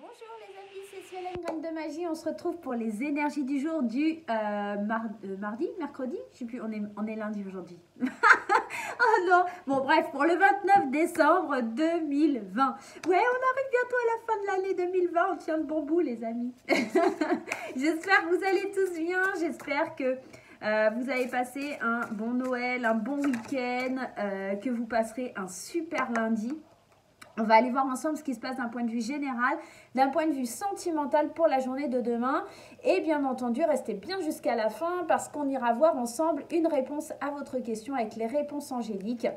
Bonjour les amis, c'est Suelen, Graine de Magie. On se retrouve pour les énergies du jour du mercredi, je sais plus, on est lundi aujourd'hui. Oh non, bon bref, pour le 29 décembre 2020. Ouais, on arrive bientôt à la fin de l'année 2020, on tient le bon bout les amis. J'espère que vous allez tous bien, j'espère que vous avez passé un bon Noël, un bon week-end, que vous passerez un super lundi. On va aller voir ensemble ce qui se passe d'un point de vue général, d'un point de vue sentimental pour la journée de demain. Et bien entendu, restez bien jusqu'à la fin parce qu'on ira voir ensemble une réponse à votre question avec les réponses angéliques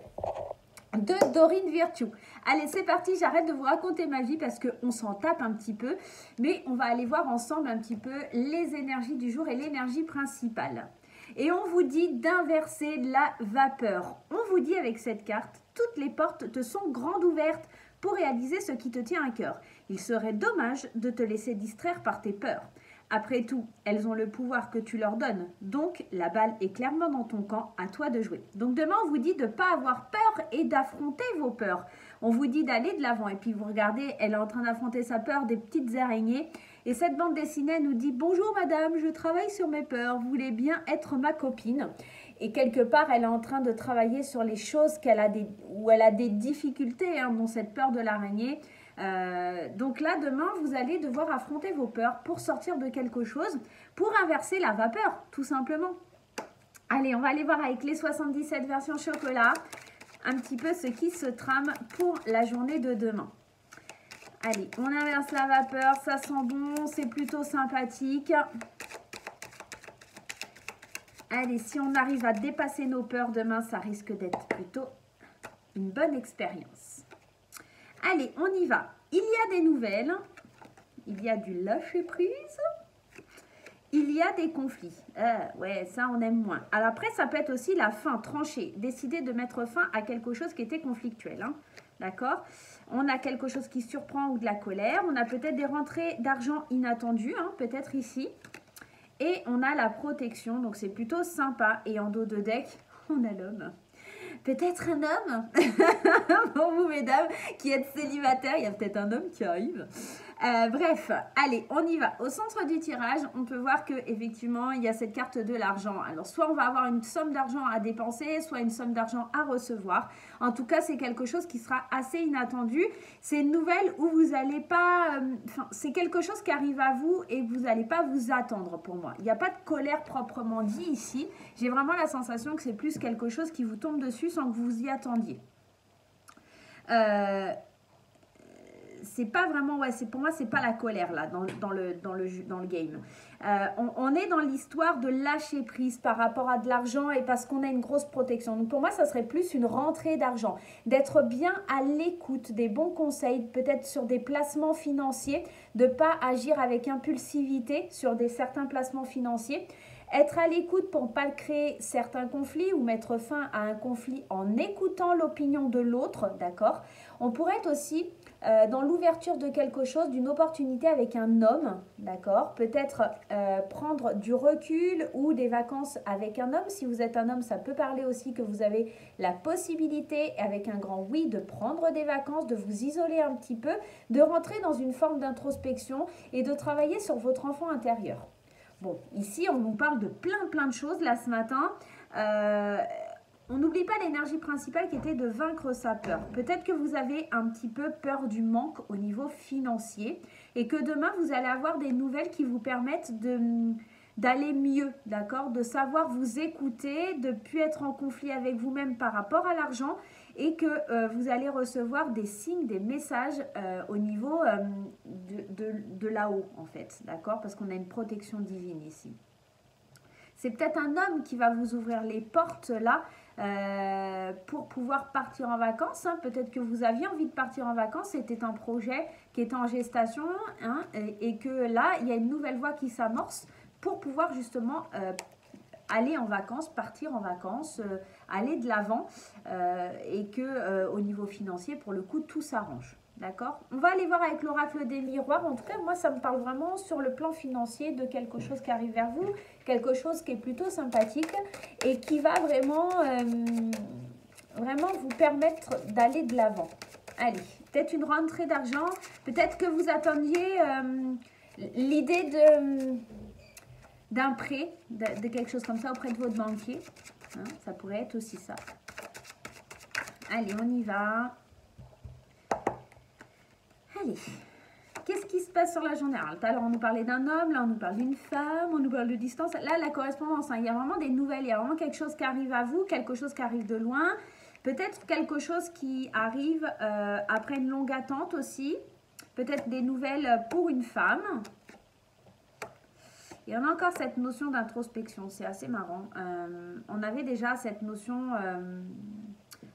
de Dorine Virtue. Allez, c'est parti, j'arrête de vous raconter ma vie parce qu'on s'en tape un petit peu. Mais on va aller voir ensemble un petit peu les énergies du jour et l'énergie principale. Et on vous dit d'inverser la vapeur. On vous dit avec cette carte, toutes les portes te sont grandes ouvertes pour réaliser ce qui te tient à cœur. Il serait dommage de te laisser distraire par tes peurs. Après tout, elles ont le pouvoir que tu leur donnes. Donc, la balle est clairement dans ton camp, à toi de jouer. Donc demain, on vous dit de ne pas avoir peur et d'affronter vos peurs. On vous dit d'aller de l'avant. Et puis vous regardez, elle est en train d'affronter sa peur des petites araignées. Et cette bande dessinée nous dit « Bonjour madame, je travaille sur mes peurs. Vous voulez bien être ma copine ?» Et quelque part, elle est en train de travailler sur les choses où elle a des difficultés, dont cette peur de l'araignée. Donc là, demain, vous allez devoir affronter vos peurs pour sortir de quelque chose, pour inverser la vapeur, tout simplement. Allez, on va aller voir avec les 77 versions chocolat, un petit peu ce qui se trame pour la journée de demain. Allez, on inverse la vapeur, ça sent bon, c'est plutôt sympathique. Allez, si on arrive à dépasser nos peurs demain, ça risque d'être plutôt une bonne expérience. Allez, on y va. Il y a des nouvelles, il y a du lâcher-prise, il y a des conflits. Ouais, ça, on aime moins. Alors après, ça peut être aussi la fin, trancher, décider de mettre fin à quelque chose qui était conflictuel. D'accord? On a quelque chose qui surprend ou de la colère. On a peut-être des rentrées d'argent inattendues, peut-être ici. Et on a la protection, donc c'est plutôt sympa. Et en dos de deck, on a l'homme. Peut-être un homme. Pour vous, mesdames, qui êtes célibataires, il y a peut-être un homme qui arrive. Bref, allez, on y va. Au centre du tirage, on peut voir qu'effectivement, il y a cette carte de l'argent. Alors, soit on va avoir une somme d'argent à dépenser, soit une somme d'argent à recevoir. En tout cas, c'est quelque chose qui sera assez inattendu. C'est une nouvelle où vous n'allez pas... c'est quelque chose qui arrive à vous et vous n'allez pas vous attendre pour moi. Il n'y a pas de colère proprement dit ici. J'ai vraiment la sensation que c'est plus quelque chose qui vous tombe dessus sans que vous vous y attendiez. C'est pas vraiment, pour moi, c'est pas la colère là dans le game. On est dans l'histoire de lâcher prise par rapport à de l'argent et parce qu'on a une grosse protection. Donc pour moi, ça serait plus une rentrée d'argent, d'être bien à l'écoute des bons conseils, peut-être sur des placements financiers, de pas agir avec impulsivité sur certains placements financiers. Être à l'écoute pour ne pas créer certains conflits ou mettre fin à un conflit en écoutant l'opinion de l'autre, d'accord? On pourrait être aussi dans l'ouverture de quelque chose, d'une opportunité avec un homme, d'accord? Peut-être prendre du recul ou des vacances avec un homme. Si vous êtes un homme, ça peut parler aussi que vous avez la possibilité, avec un grand oui, de prendre des vacances, de vous isoler un petit peu, de rentrer dans une forme d'introspection et de travailler sur votre enfant intérieur. Bon, ici, on nous parle de plein de choses là ce matin. On n'oublie pas l'énergie principale qui était de vaincre sa peur. Peut-être que vous avez un petit peu peur du manque au niveau financier et que demain, vous allez avoir des nouvelles qui vous permettent d'aller mieux, d'accord? De savoir vous écouter, de ne plus être en conflit avec vous-même par rapport à l'argent et que vous allez recevoir des signes, des messages au niveau de là-haut, en fait, d'accord? Parce qu'on a une protection divine ici. C'est peut-être un homme qui va vous ouvrir les portes là pour pouvoir partir en vacances. Peut-être que vous aviez envie de partir en vacances, c'était un projet qui était en gestation et que là, il y a une nouvelle voie qui s'amorce pour pouvoir justement aller en vacances, partir en vacances, aller de l'avant et que au niveau financier, pour le coup, tout s'arrange. D'accord? On va aller voir avec l'oracle des miroirs. En tout cas, moi, ça me parle vraiment sur le plan financier de quelque chose qui arrive vers vous, quelque chose qui est plutôt sympathique et qui va vraiment vous permettre d'aller de l'avant. Allez, peut-être une rentrée d'argent, peut-être que vous attendiez l'idée d'un prêt, de quelque chose comme ça auprès de votre banquier. Hein, ça pourrait être aussi ça. Allez, on y va. Allez. Qu'est-ce qui se passe sur la journée? Alors, tout à l'heure, on nous parlait d'un homme, là, on nous parle d'une femme, on nous parle de distance. Là, la correspondance, hein, il y a vraiment des nouvelles, il y a vraiment quelque chose qui arrive à vous, quelque chose qui arrive de loin. Peut-être quelque chose qui arrive après une longue attente aussi. Peut-être des nouvelles pour une femme. Et on a encore cette notion d'introspection, c'est assez marrant. On avait déjà cette notion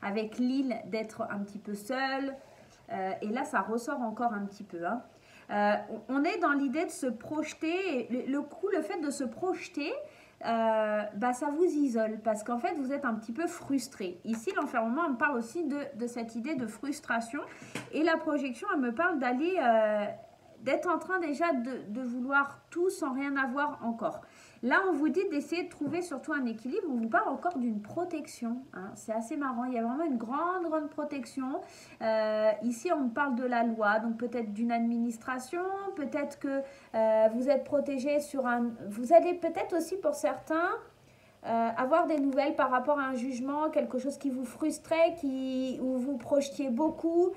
avec l'île d'être un petit peu seul. Et là, ça ressort encore un petit peu. Hein. On est dans l'idée de se projeter. Le fait de se projeter, ça vous isole parce qu'en fait, vous êtes un petit peu frustré. Ici, l'enfermement, elle me parle aussi de cette idée de frustration. Et la projection, elle me parle d'aller... d'être en train déjà de vouloir tout sans rien avoir encore. Là, on vous dit d'essayer de trouver surtout un équilibre. On vous parle encore d'une protection. Hein. C'est assez marrant. Il y a vraiment une grande protection. Ici, on parle de la loi. Donc, peut-être d'une administration. Peut-être que vous êtes protégé sur un... Vous allez peut-être aussi pour certains... avoir des nouvelles par rapport à un jugement, quelque chose qui vous frustrait, où vous projetiez beaucoup,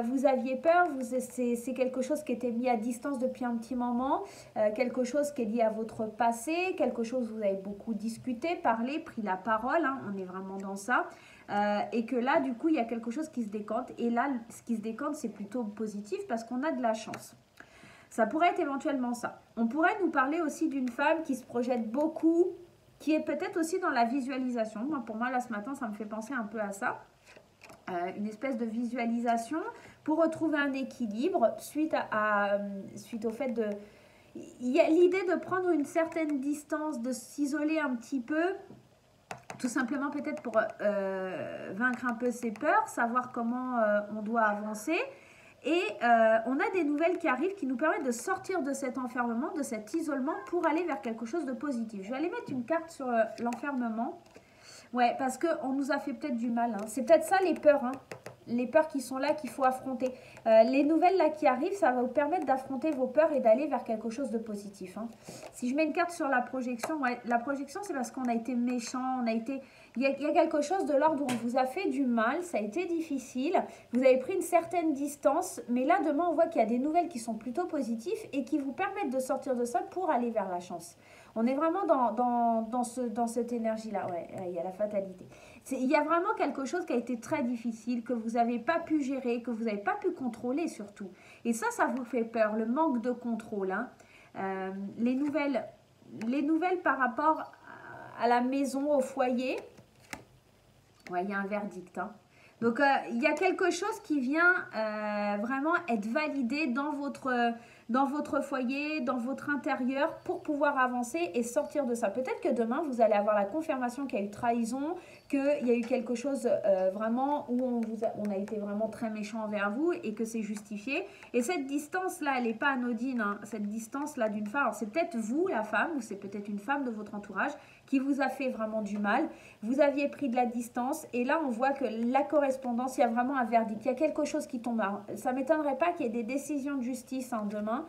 vous aviez peur, c'est quelque chose qui était mis à distance depuis un petit moment, quelque chose qui est lié à votre passé, quelque chose où vous avez beaucoup discuté, parlé, pris la parole, hein, on est vraiment dans ça, et que là, du coup, il y a quelque chose qui se décante, et là, ce qui se décante, c'est plutôt positif parce qu'on a de la chance. Ça pourrait être éventuellement ça. On pourrait nous parler aussi d'une femme qui se projette beaucoup, qui est peut-être aussi dans la visualisation. Pour moi, là, ce matin, ça me fait penser un peu à ça. Une espèce de visualisation pour retrouver un équilibre suite au fait de... Il y a l'idée de prendre une certaine distance, de s'isoler un petit peu, tout simplement peut-être pour vaincre un peu ses peurs, savoir comment on doit avancer. Et on a des nouvelles qui arrivent qui nous permettent de sortir de cet enfermement, de cet isolement pour aller vers quelque chose de positif. Je vais aller mettre une carte sur l'enfermement. Ouais, parce qu'on nous a fait peut-être du mal. Hein. C'est peut-être ça les peurs. Hein. Les peurs qui sont là qu'il faut affronter. Les nouvelles là qui arrivent, ça va vous permettre d'affronter vos peurs et d'aller vers quelque chose de positif. Hein. Si je mets une carte sur la projection, ouais, la projection c'est parce qu'on a été méchant, il y a quelque chose de l'ordre où on vous a fait du mal, ça a été difficile, vous avez pris une certaine distance, mais là demain on voit qu'il y a des nouvelles qui sont plutôt positives et qui vous permettent de sortir de ça pour aller vers la chance. On est vraiment dans cette énergie-là, ouais, il y a la fatalité. Il y a vraiment quelque chose qui a été très difficile, que vous n'avez pas pu gérer, que vous n'avez pas pu contrôler surtout. Et ça vous fait peur, le manque de contrôle. Hein. Les nouvelles par rapport à la maison, au foyer, ouais, il y a un verdict. Hein. Donc, il y a quelque chose qui vient vraiment être validé dans votre foyer, dans votre intérieur pour pouvoir avancer et sortir de ça. Peut-être que demain, vous allez avoir la confirmation qu'il y a eu trahison, qu'il y a eu quelque chose vraiment où on a été vraiment très méchant envers vous et que c'est justifié. Et cette distance-là, elle n'est pas anodine. Hein. Cette distance-là d'une femme, c'est peut-être vous, la femme, ou c'est peut-être une femme de votre entourage qui vous a fait vraiment du mal. Vous aviez pris de la distance et là, on voit que la correspondance, il y a vraiment un verdict. Il y a quelque chose qui tombe. Ça ne m'étonnerait pas qu'il y ait des décisions de justice demain.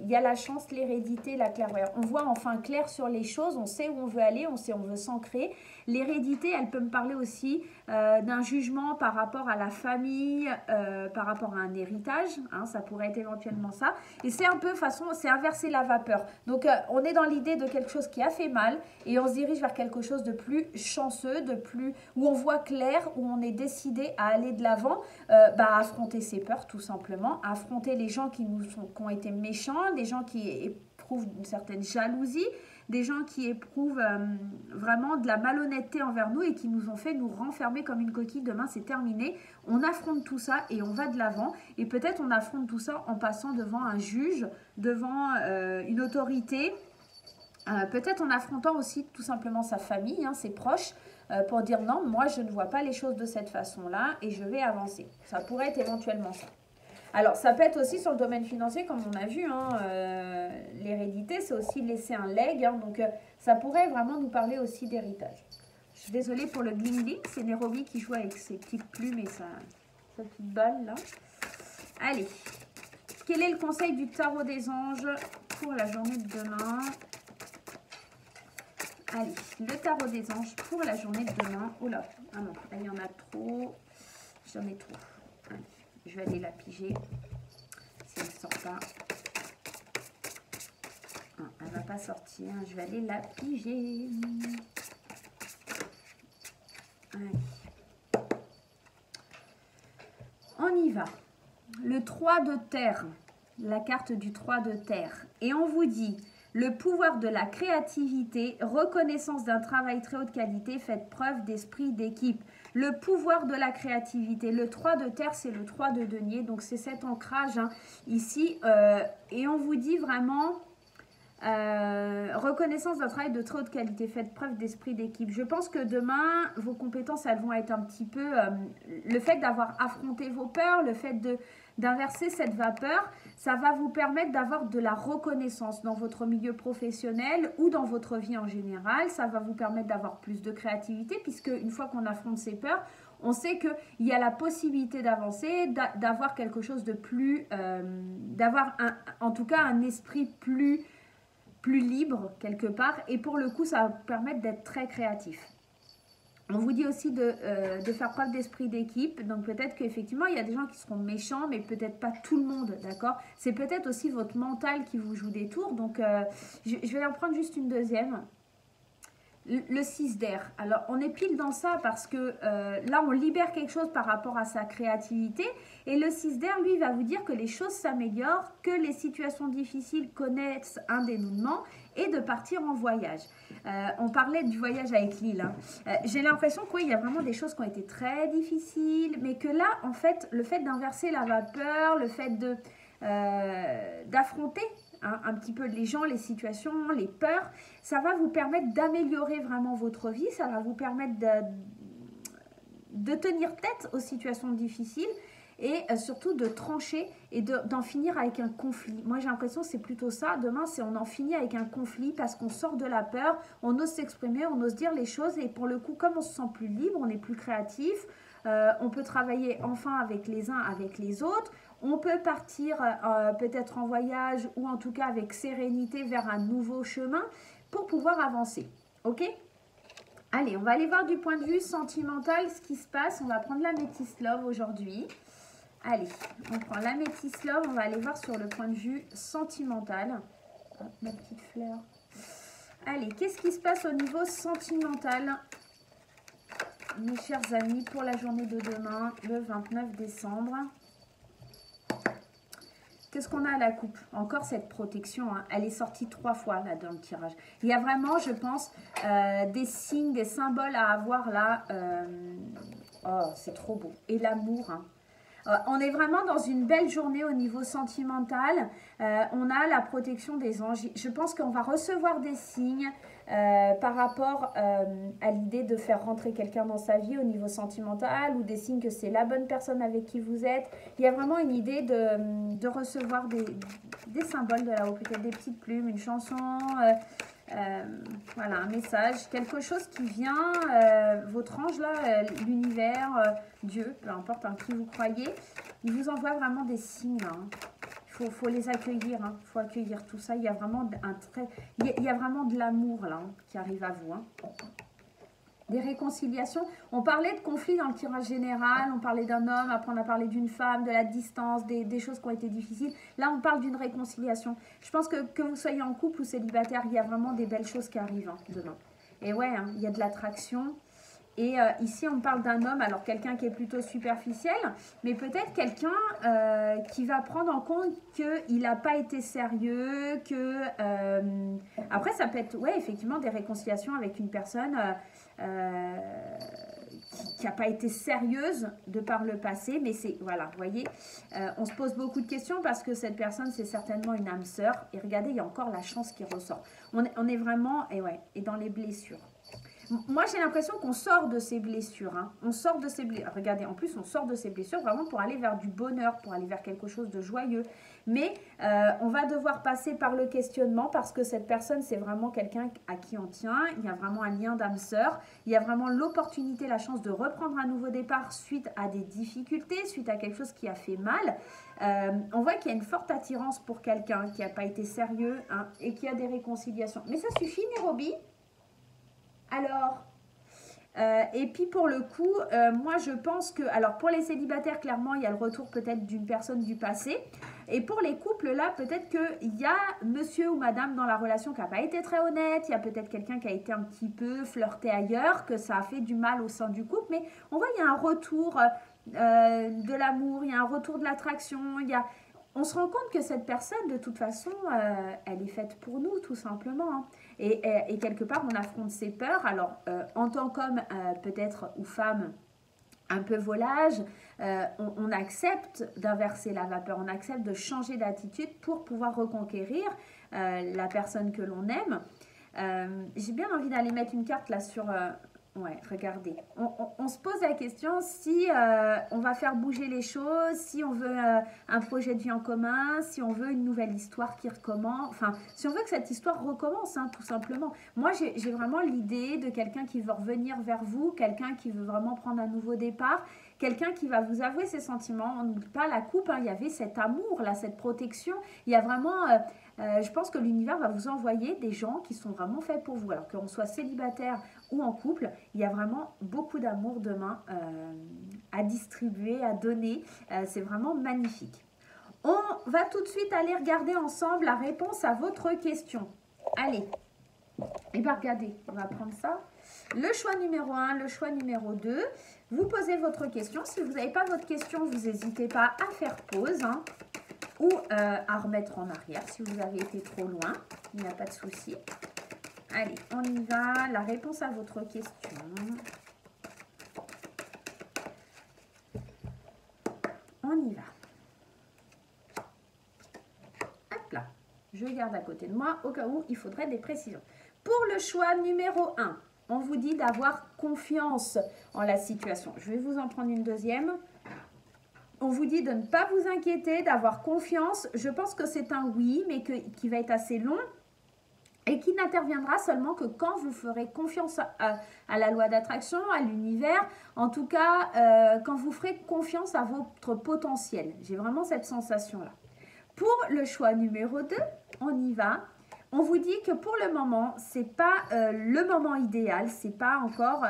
Il y a la chance, l'hérédité, la clairvoyance. On voit enfin clair sur les choses, on sait où on veut aller, on sait où on veut s'ancrer. L'hérédité, elle peut me parler aussi d'un jugement par rapport à la famille, par rapport à un héritage, hein, ça pourrait être éventuellement ça. Et c'est un peu c'est inverser la vapeur. Donc on est dans l'idée de quelque chose qui a fait mal et on se dirige vers quelque chose de plus chanceux, où on voit clair, où on est décidé à aller de l'avant, affronter ses peurs tout simplement, affronter les gens qui ont été méchants, des gens qui éprouvent une certaine jalousie, des gens qui éprouvent vraiment de la malhonnêteté envers nous et qui nous ont fait nous renfermer comme une coquille. Demain, c'est terminé. On affronte tout ça et on va de l'avant. Et peut-être on affronte tout ça en passant devant un juge, devant une autorité, peut-être en affrontant aussi tout simplement sa famille, hein, ses proches, pour dire non, moi je ne vois pas les choses de cette façon-là et je vais avancer. Ça pourrait être éventuellement ça. Alors, ça peut être aussi sur le domaine financier, comme on a vu, hein, l'hérédité, c'est aussi laisser un legs, hein, donc ça pourrait vraiment nous parler aussi d'héritage. Je suis désolée pour le gling-gling, c'est Nairobi qui joue avec ses petites plumes et ça... sa petite balle là. Allez, quel est le conseil du tarot des anges pour la journée de demain? Allez, le tarot des anges pour la journée de demain. Oh là, ah non, là il y en a trop. J'en ai trop. Allez, je vais aller la piger. Si elle ne sort pas. Non, elle ne va pas sortir. Je vais aller la piger. Allez. On y va. Le 3 de terre. La carte du 3 de terre. Et on vous dit, le pouvoir de la créativité, reconnaissance d'un travail très haute qualité, faites preuve d'esprit d'équipe. Le pouvoir de la créativité. Le 3 de terre, c'est le 3 de denier. Donc, c'est cet ancrage ici. Et on vous dit vraiment, reconnaissance d'un travail de très haute qualité. Faites preuve d'esprit d'équipe. Je pense que demain, vos compétences, elles vont être un petit peu... le fait d'avoir affronté vos peurs, le fait d'inverser cette vapeur, ça va vous permettre d'avoir de la reconnaissance dans votre milieu professionnel ou dans votre vie en général. Ça va vous permettre d'avoir plus de créativité puisque une fois qu'on affronte ses peurs, on sait qu'il y a la possibilité d'avancer, d'avoir quelque chose de plus... d'avoir en tout cas un esprit plus libre quelque part. Et pour le coup, ça va vous permettre d'être très créatif. On vous dit aussi de faire preuve d'esprit d'équipe. Donc peut-être qu'effectivement, il y a des gens qui seront méchants, mais peut-être pas tout le monde, d'accord? C'est peut-être aussi votre mental qui vous joue des tours. Donc je vais en prendre juste une deuxième. Le 6 d'air. Alors, on est pile dans ça parce que là, on libère quelque chose par rapport à sa créativité. Et le 6 d'air, lui, va vous dire que les choses s'améliorent, que les situations difficiles connaissent un dénouement et de partir en voyage. On parlait du voyage avec Lille. J'ai l'impression qu'il y a vraiment des choses qui ont été très difficiles, mais que là, en fait, le fait d'inverser la vapeur, le fait d'affronter un petit peu les gens, les situations, les peurs, ça va vous permettre d'améliorer vraiment votre vie, ça va vous permettre de tenir tête aux situations difficiles et surtout de trancher et d'en finir avec un conflit. Moi j'ai l'impression que c'est plutôt ça, demain c'est on en finit avec un conflit parce qu'on sort de la peur, on ose s'exprimer, on ose dire les choses et pour le coup comme on se sent plus libre, on est plus créatif, on peut travailler enfin avec les uns, avec les autres. On peut partir peut-être en voyage ou en tout cas avec sérénité vers un nouveau chemin pour pouvoir avancer. Ok? Allez, on va aller voir du point de vue sentimental ce qui se passe. On va prendre la Métis Love aujourd'hui. Allez, on prend la Métis Love. On va aller voir sur le point de vue sentimental. Oh, ma petite fleur. Allez, qu'est-ce qui se passe au niveau sentimental, mes chers amis, pour la journée de demain, le 29 décembre? Qu'est-ce qu'on a à la coupe? Encore cette protection, hein. Elle est sortie 3 fois là dans le tirage. Il y a vraiment, je pense, des signes, des symboles à avoir là. Oh, c'est trop beau. Et l'amour, hein. On est vraiment dans une belle journée au niveau sentimental. On a la protection des anges. Je pense qu'on va recevoir des signes par rapport à l'idée de faire rentrer quelqu'un dans sa vie au niveau sentimental ou des signes que c'est la bonne personne avec qui vous êtes. Il y a vraiment une idée de recevoir des symboles de là-haut, peut-être des petites plumes, une chanson, voilà, un message, quelque chose qui vient, votre ange là, l'univers, Dieu, peu importe en qui vous croyez, il vous envoie vraiment des signes, hein. Faut les accueillir, hein. Faut accueillir tout ça. Il y a vraiment il y a vraiment de l'amour là, hein, qui arrive à vous, hein. Des réconciliations. On parlait de conflits dans le tirage général, on parlait d'un homme, après on a parlé d'une femme, de la distance, des choses qui ont été difficiles. Là, on parle d'une réconciliation. Je pense que vous soyez en couple ou célibataire, il y a vraiment des belles choses qui arrivent, hein, demain. Et ouais, hein, il y a de l'attraction. Et ici, on parle d'un homme, alors quelqu'un qui est plutôt superficiel, mais peut-être quelqu'un qui va prendre en compte qu'il n'a pas été sérieux, que... après, ça peut être, ouais, effectivement, des réconciliations avec une personne qui n'a pas été sérieuse de par le passé, mais c'est, voilà, vous voyez, on se pose beaucoup de questions parce que cette personne, c'est certainement une âme sœur. Et regardez, il y a encore la chance qui ressort. On est vraiment, et ouais, et dans les blessures. Moi, j'ai l'impression qu'on sort de ces blessures. Hein. On sort de ces blessures. Regardez, en plus, on sort de ces blessures vraiment pour aller vers du bonheur, pour aller vers quelque chose de joyeux. Mais on va devoir passer par le questionnement parce que cette personne, c'est vraiment quelqu'un à qui on tient. Il y a vraiment un lien d'âme sœur. Il y a vraiment l'opportunité, la chance de reprendre un nouveau départ suite à des difficultés, suite à quelque chose qui a fait mal. On voit qu'il y a une forte attirance pour quelqu'un qui n'a pas été sérieux hein, et qui a des réconciliations. Mais ça suffit, Nairobi? Alors, et puis pour le coup, moi je pense que, alors pour les célibataires, clairement, il y a le retour peut-être d'une personne du passé. Et pour les couples, là, peut-être qu'il y a monsieur ou madame dans la relation qui n'a pas été très honnête. Il y a peut-être quelqu'un qui a été un petit peu flirté ailleurs, que ça a fait du mal au sein du couple. Mais on voit qu'il y a un retour de l'amour, il y a un retour de l'attraction, on se rend compte que cette personne, de toute façon, elle est faite pour nous, tout simplement. Hein. Et quelque part, on affronte ses peurs. Alors, en tant qu'homme, peut-être, ou femme, un peu volage, on accepte d'inverser la vapeur, on accepte de changer d'attitude pour pouvoir reconquérir la personne que l'on aime. J'ai bien envie d'aller mettre une carte là sur... ouais, regardez. On se pose la question si on va faire bouger les choses, si on veut un projet de vie en commun, si on veut une nouvelle histoire qui recommence. Enfin, si on veut que cette histoire recommence, hein, tout simplement. Moi, j'ai vraiment l'idée de quelqu'un qui veut revenir vers vous, quelqu'un qui veut vraiment prendre un nouveau départ, quelqu'un qui va vous avouer ses sentiments. On n'oublie pas la coupe, hein, il y avait cet amour, là, cette protection. Il y a vraiment... je pense que l'univers va vous envoyer des gens qui sont vraiment faits pour vous. Alors qu'on soit célibataire ou en couple, il y a vraiment beaucoup d'amour demain à distribuer, à donner. C'est vraiment magnifique. On va tout de suite aller regarder ensemble la réponse à votre question. Allez, et bien regardez, on va prendre ça. Le choix numéro 1, le choix numéro 2. Vous posez votre question. Si vous n'avez pas votre question, vous n'hésitez pas à faire pause. Hein, ou à remettre en arrière si vous avez été trop loin. Il n'y a pas de souci. Allez, on y va. La réponse à votre question. On y va. Hop là. Je garde à côté de moi au cas où il faudrait des précisions. Pour le choix numéro 1, on vous dit d'avoir confiance en la situation. Je vais vous en prendre une deuxième. On vous dit de ne pas vous inquiéter, d'avoir confiance. Je pense que c'est un oui, mais qui va être assez long et qui n'interviendra seulement que quand vous ferez confiance à la loi d'attraction, à l'univers. En tout cas, quand vous ferez confiance à votre potentiel. J'ai vraiment cette sensation-là. Pour le choix numéro 2, on y va. On vous dit que pour le moment, ce n'est pas le moment idéal, ce n'est pas encore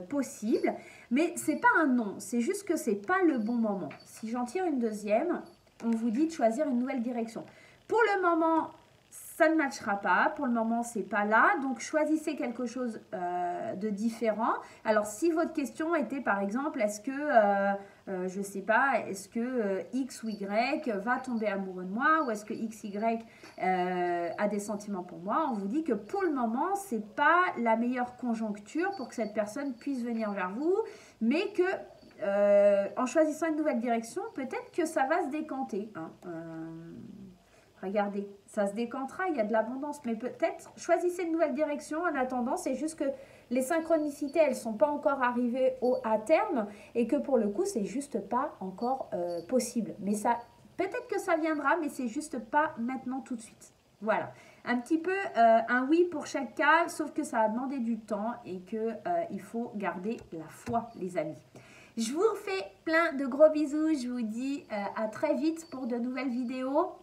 possible, mais ce n'est pas un non, c'est juste que ce n'est pas le bon moment. Si j'en tire une deuxième, on vous dit de choisir une nouvelle direction. Pour le moment, ça ne matchera pas, pour le moment, ce n'est pas là, donc choisissez quelque chose de différent. Alors, si votre question était par exemple, est-ce que... je ne sais pas, est-ce que X ou Y va tomber amoureux de moi ou est-ce que X, Y a des sentiments pour moi? On vous dit que pour le moment, ce n'est pas la meilleure conjoncture pour que cette personne puisse venir vers vous, mais que en choisissant une nouvelle direction, peut-être que ça va se décanter. Hein. Regardez, ça se décantera, il y a de l'abondance, mais peut-être choisissez une nouvelle direction en attendant, c'est juste que les synchronicités, elles ne sont pas encore arrivées à terme et que pour le coup, c'est juste pas encore possible. Mais ça, peut-être que ça viendra, mais c'est juste pas maintenant tout de suite. Voilà, un petit peu un oui pour chaque cas, sauf que ça a demandé du temps et qu'il faut garder la foi, les amis. Je vous refais plein de gros bisous, je vous dis à très vite pour de nouvelles vidéos.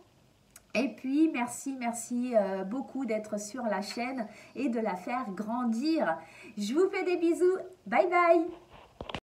Et puis, merci beaucoup d'être sur la chaîne et de la faire grandir. Je vous fais des bisous. Bye bye.